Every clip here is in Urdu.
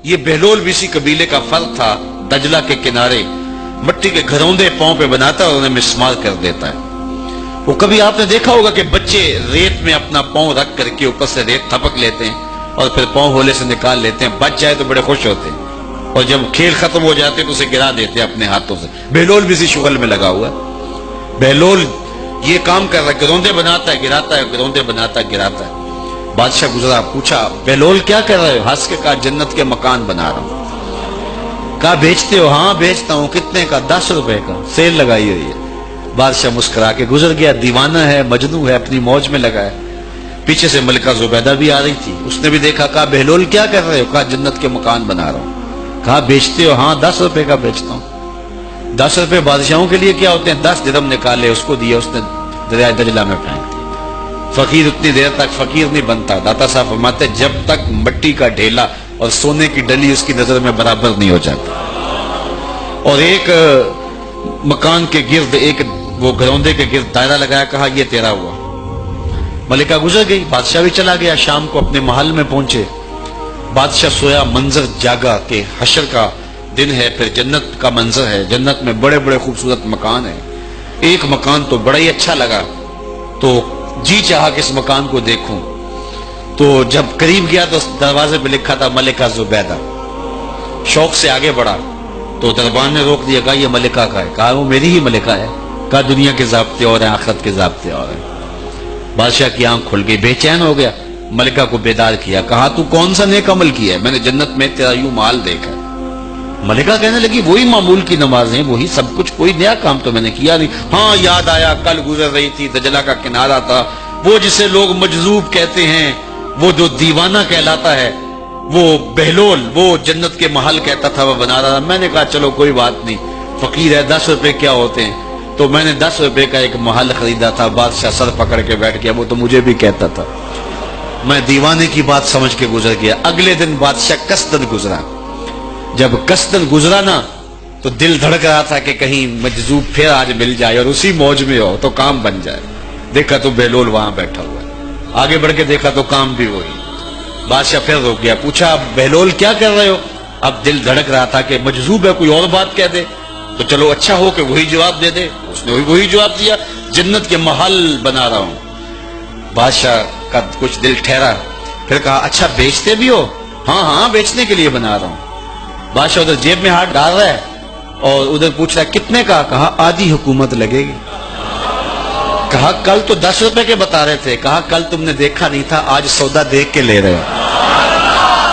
یہ بہلول بھی اسی قبیلے کا فرد تھا، دجلہ کے کنارے مٹی کے گھروندے پاؤں پہ بناتا ہے اور انہیں مسمار کر دیتا ہے۔ وہ کبھی آپ نے دیکھا ہوگا کہ بچے ریت میں اپنا پاؤں رکھ کر کے اوپر سے ریت تھپک لیتے ہیں اور پھر پاؤں ہولے سے نکال لیتے ہیں، بچ جائے تو بڑے خوش ہوتے ہیں، اور جب کھیل ختم ہو جاتے ہیں تو اسے گرا دیتے ہیں اپنے ہاتھوں سے۔ بہلول بھی اسی شغل میں لگا ہوا ہے۔ بہلول یہ کام کر رہا ہے، گروندے بناتا ہے گراتا ہے، گروندے بناتا ہے گراتا ہے۔ بادشاہ گزرا، پوچھا بہلول کیا کر رہے ہو؟ ہنس کے کہا جنت کے مکان بنا رہا ہوں۔ کہا بیچتے ہو؟ ہاں بیچتا ہوں۔ کتنے کا؟ 10 روپے کا، سیل لگائی ہوئی ہے۔ بادشاہ مسکرا کے گزر گیا، دیوانہ ہے، مجنوں ہے، اپنی موج میں لگا ہے۔ پیچھے سے ملکہ زبیدہ بھی آ رہی تھی، اس نے بھی دیکھا، کہا بہلول کیا کر رہے ہو؟ کہا جنت کے مکان بنا رہا ہوں۔ کہا بیچتے ہو؟ ہاں 10 روپے کا بیچتا ہوں۔ 10 روپے بادشاہوں کے لیے کیا ہوتے ہیں؟ 10 درہم نکالے، اس کو دیا، اس نے دریائے دجلہ میں پھینک دیا۔ فقیر اتنی دیر تک فقیر نہیں بنتا، داتا صاحب فرماتے جب تک مٹی کا ڈھیلا اور سونے کی ڈلی اس کی نظر میں برابر نہیں ہو جاتا۔ اور ایک مکان کے گرد، ایک وہ گروندے کے گرد دائرہ لگایا، کہا یہ تیرا ہوا۔ ملکہ گزر گئی، بادشاہ بھی چلا گیا۔ شام کو اپنے محل میں پہنچے، بادشاہ سویا، منظر جاگا کہ حشر کا دن ہے، پھر جنت کا منظر ہے، جنت میں بڑے بڑے خوبصورت مکان ہیں۔ ایک مکان تو بڑا ہی اچھا لگا، تو جی چاہا کہ اس مکان کو دیکھوں۔ تو جب قریب گیا تو دروازے پہ لکھا تھا ملکہ زبیدہ۔ شوق سے آگے بڑھا تو دربان نے روک دیا، کہا یہ ملکہ کا ہے؟ کہا وہ میری ہی ملکہ ہے۔ کہا دنیا کے ضابطے اور ہیں، آخرت کے ضابطے اور ہیں۔ بادشاہ کی آنکھ کھل گئی، بے چین ہو گیا، ملکہ کو بیدار کیا، کہا تو کون سا نیک عمل کیا ہے؟ میں نے جنت میں تیرا یوں مال دیکھا ہے۔ ملکہ کہنے لگی وہی معمول کی نمازیں، وہی سب کچھ، کوئی نیا کام تو میں نے کیا نہیں۔ ہاں یاد آیا، کل گزر رہی تھی، دجلہ کا کنارہ تھا، وہ جسے لوگ مجذوب کہتے ہیں، وہ جو دیوانہ کہلاتا ہے، وہ بہلول، وہ جنت کے محل کہتا تھا وہ بنا رہا تھا۔ میں نے کہا چلو کوئی بات نہیں، فقیر ہے، 10 روپے کیا ہوتے ہیں، تو میں نے 10 روپے کا ایک محل خریدا تھا۔ بادشاہ سر پکڑ کے بیٹھ گیا، وہ تو مجھے بھی کہتا تھا۔ میں دیوانے کی بات سمجھ کے گزر گیا۔ اگلے دن بادشاہ قصدن گزرا، جب قصدن گزرا نا تو دل دھڑک رہا تھا کہ کہیں مجذوب پھر آج مل جائے اور اسی موج میں ہو تو کام بن جائے۔ دیکھا تو بہلول وہاں بیٹھا ہوا ہے، آگے بڑھ کے دیکھا تو کام بھی وہی۔ بادشاہ پھر رک گیا، پوچھا بہلول کیا کر رہے ہو؟ اب دل دھڑک رہا تھا کہ مجذوب ہے، کوئی اور بات کہہ دے تو چلو اچھا ہو کہ وہی جواب دے دے۔ اس نے وہی جواب دیا، جنت کے محل بنا رہا ہوں۔ بادشاہ کا کچھ دل ٹھہرا، پھر کہا اچھا بیچتے بھی ہو؟ ہاں ہاں بیچنے کے لیے بنا رہا ہوں۔ بادشاہ ادھر جیب میں ہاتھ ڈال رہا ہے اور ادھر پوچھ رہا ہے کتنے کا؟ کہا آدھی حکومت لگے گی۔ کہا کل تو 10 روپے کے بتا رہے تھے۔ کہا کل تم نے دیکھا نہیں تھا، آج سودا دیکھ کے لے رہے ہو۔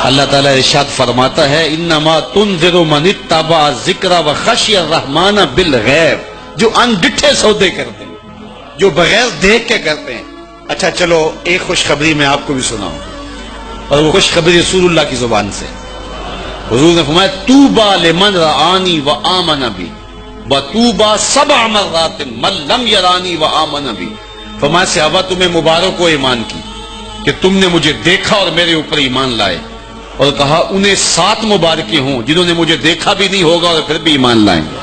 اللہ تعالیٰ ارشاد فرماتا ہے انما تنذر من اتبع ذکر وخشی الرحمن بالغیب، جو ان ڈٹھے سودے کرتے ہیں، جو بغیر دیکھ کے کرتے ہیں۔ اچھا چلو ایک خوشخبری میں آپ کو بھی سناؤں، اور وہ خوشخبری رسول اللہ کی زبان سے۔ حضور نے فرمایا طوبی لمن رآنی وآمن بی وطوبی 7 مرات من لم یرانی وآمن بی۔ فرمایا صحابہ تمہیں مبارک ہو ایمان کی کہ تم نے مجھے دیکھا اور میرے اوپر ایمان لائے، اور کہا انہیں 7 مبارکیں ہوں جنہوں نے مجھے دیکھا بھی نہیں ہوگا اور پھر بھی ایمان لائیں گے۔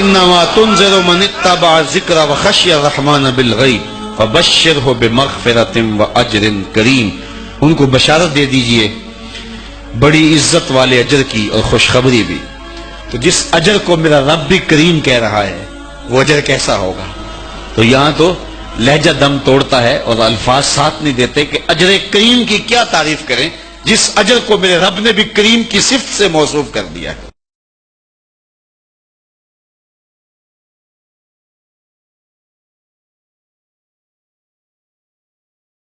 انما تنذر من اتبع ذکر وخشی الرحمن بالغیب فبشرہ بمغفرۃ واجر کریم۔ ان کو بشارت دے دیجئے بڑی عزت والے اجر کی اور خوشخبری بھی۔ تو جس اجر کو میرا رب بھی کریم کہہ رہا ہے وہ اجر کیسا ہوگا؟ تو یہاں تو لہجہ دم توڑتا ہے اور الفاظ ساتھ نہیں دیتے کہ اجر کریم کی کیا تعریف کریں جس اجر کو میرے رب نے بھی کریم کی صفت سے موصوف کر دیا ہے۔